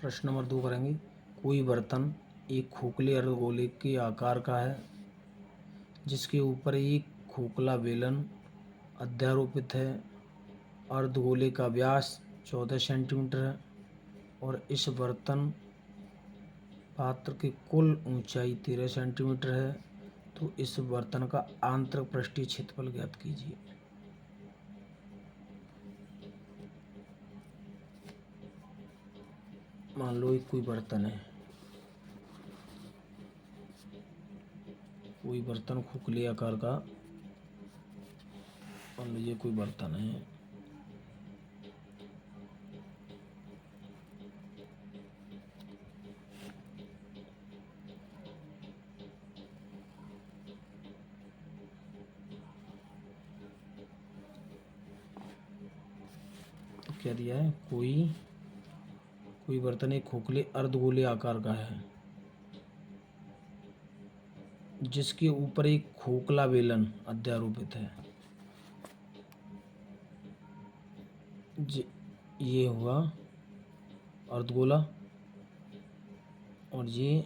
प्रश्न नंबर 2 करेंगे। कोई बर्तन एक खोखले अर्धगोले के आकार का है जिसके ऊपर एक खोखला बेलन अध्यारोपित है। अर्धगोले का व्यास 14 सेंटीमीटर है और इस बर्तन पात्र की कुल ऊंचाई 13 सेंटीमीटर है, तो इस बर्तन का आंतरिक पृष्ठीय क्षेत्रफल ज्ञात कीजिए। मान लो एक कोई बर्तन है, कोई बर्तन खोखले आकार का, मान लो ये कोई बर्तन है, तो क्या दिया है, कोई बर्तन एक खोखले अर्धगोले आकार का है जिसके ऊपर एक खोखला बेलन अध्यारोपित है। ये हुआ अर्धगोला और ये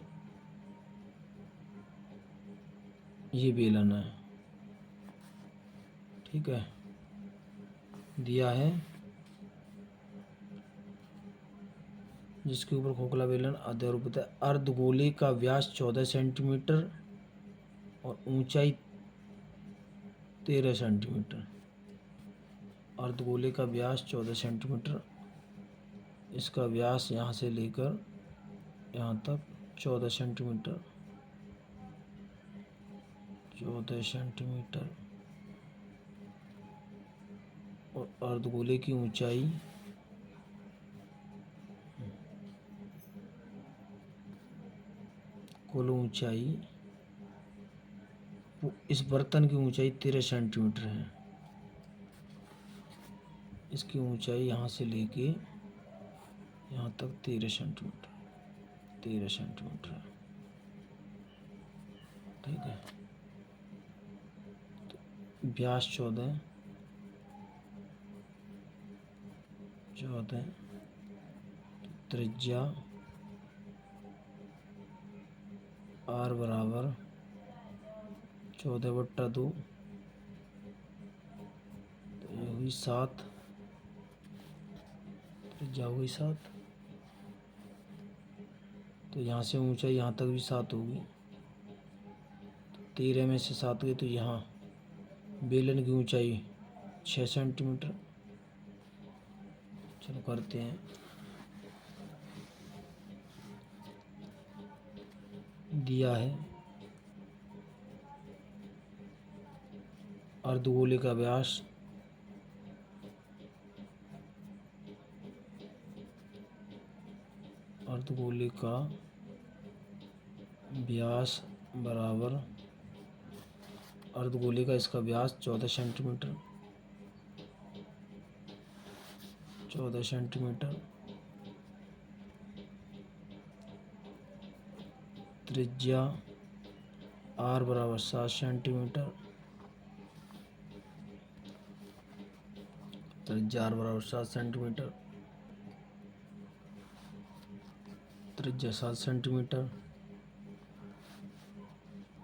बेलन है। ठीक है, दिया है जिसके ऊपर खोखला बेलन अध्यारोपित है। अर्धगोले का व्यास 14 सेंटीमीटर और ऊंचाई 13 सेंटीमीटर। अर्धगोले का व्यास 14 सेंटीमीटर, इसका व्यास यहाँ से लेकर यहाँ तक 14 सेंटीमीटर, 14 सेंटीमीटर और अर्धगोले की ऊंचाई कुल ऊंचाई, इस बर्तन की ऊंचाई 13 सेंटीमीटर है। इसकी ऊंचाई यहाँ से लेके यहाँ तक 13 सेंटीमीटर, 13 सेंटीमीटर है। ठीक है, तो व्यास 14, त्रिज्या r बराबर 14/2, तो ये हुई 7, त्रिज्या हुई 7। तो यहाँ से ऊंचाई यहाँ तक भी 7 होगी, तो 13 में से 7 गई, तो यहाँ बेलन की ऊंचाई 6 सेंटीमीटर। चलो करते हैं। दिया है अर्धगोले का व्यास बराबर अर्धगोले का इसका व्यास 14 सेंटीमीटर, 14 सेंटीमीटर, त्रिज्या r बराबर 7 सेंटीमीटर, त्रिज्या r बराबर 7 सेंटीमीटर, त्रिज्या 7 सेंटीमीटर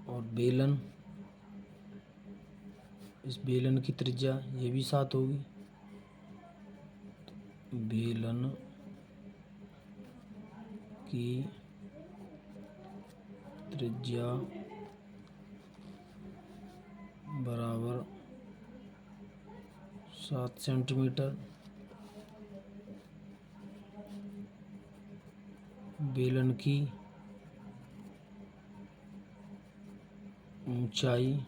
और बेलन, इस बेलन की त्रिज्या ये भी 7 होगी। तो बेलन की त्रिज्या बराबर 7 सेंटीमीटर, बेलन की ऊंचाई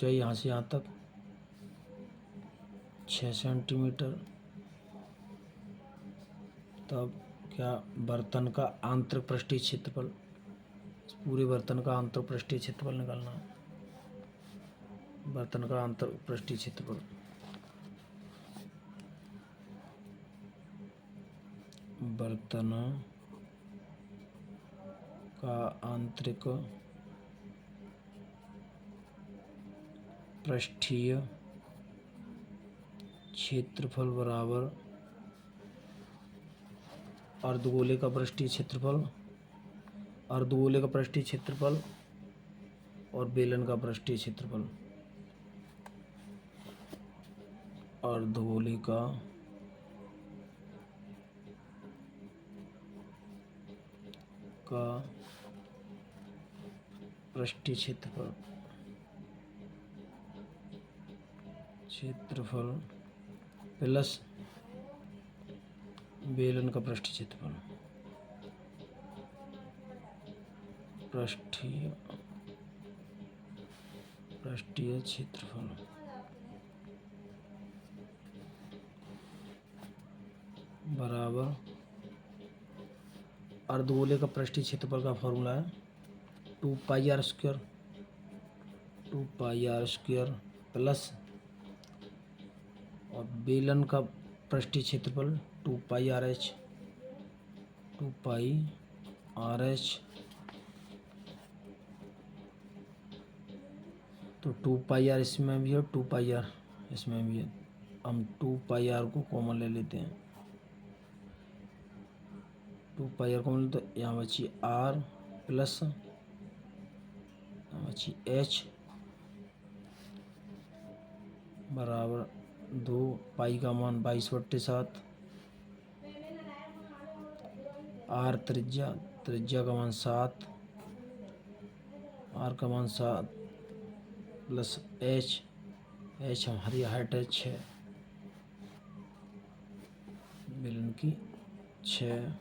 यहाँ से यहाँ तक 6 सेंटीमीटर। तब क्या बर्तन का आंतरिक पृष्ठीय क्षेत्रफल, इस पूरे बर्तन का आंतरिक पृष्ठीय क्षेत्रफल निकालना है। बर्तन का आंतरिक पृष्ठीय क्षेत्रफल, बर्तन का आंतरिक पृष्ठीय क्षेत्रफल बराबर अर्धगोले का पृष्ठीय क्षेत्रफल, अर्धगोले का पृष्ठीय क्षेत्रफल और बेलन का पृष्ठीय क्षेत्रफल। अर्धगोले का पृष्ठीय क्षेत्रफल प्लस बेलन का पृष्ठीय क्षेत्रफल, पृष्ठीय क्षेत्रफल बराबर अर्धगोले का पृष्ठीय क्षेत्रफल का फॉर्मूला है 2πr² प्लस और बेलन का पृष्ठीय क्षेत्रफल 2πrh तो 2πr इसमें भी है, 2πr इसमें भी है। हम 2πr को कॉमन ले लेते हैं। 2πr कॉमन तो यहाँ बची r प्लस यहाँ बची h बराबर 2 पाई का मान 22/7, r त्रिज्या का मान 7, r का मान 7 प्लस h हमारी हाइट है 6, बेलन की 6।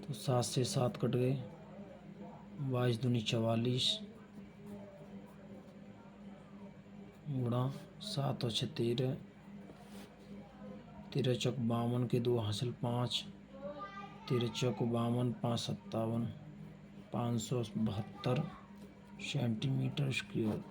तो 7 से 7 कट गए, 22 दूनी 44 गुणा 7 और 6 13, 13 चौक 52 के 2 हासिल 5, 13 चौक 52 5 57 572 सेंटीमीटर स्क्वायर।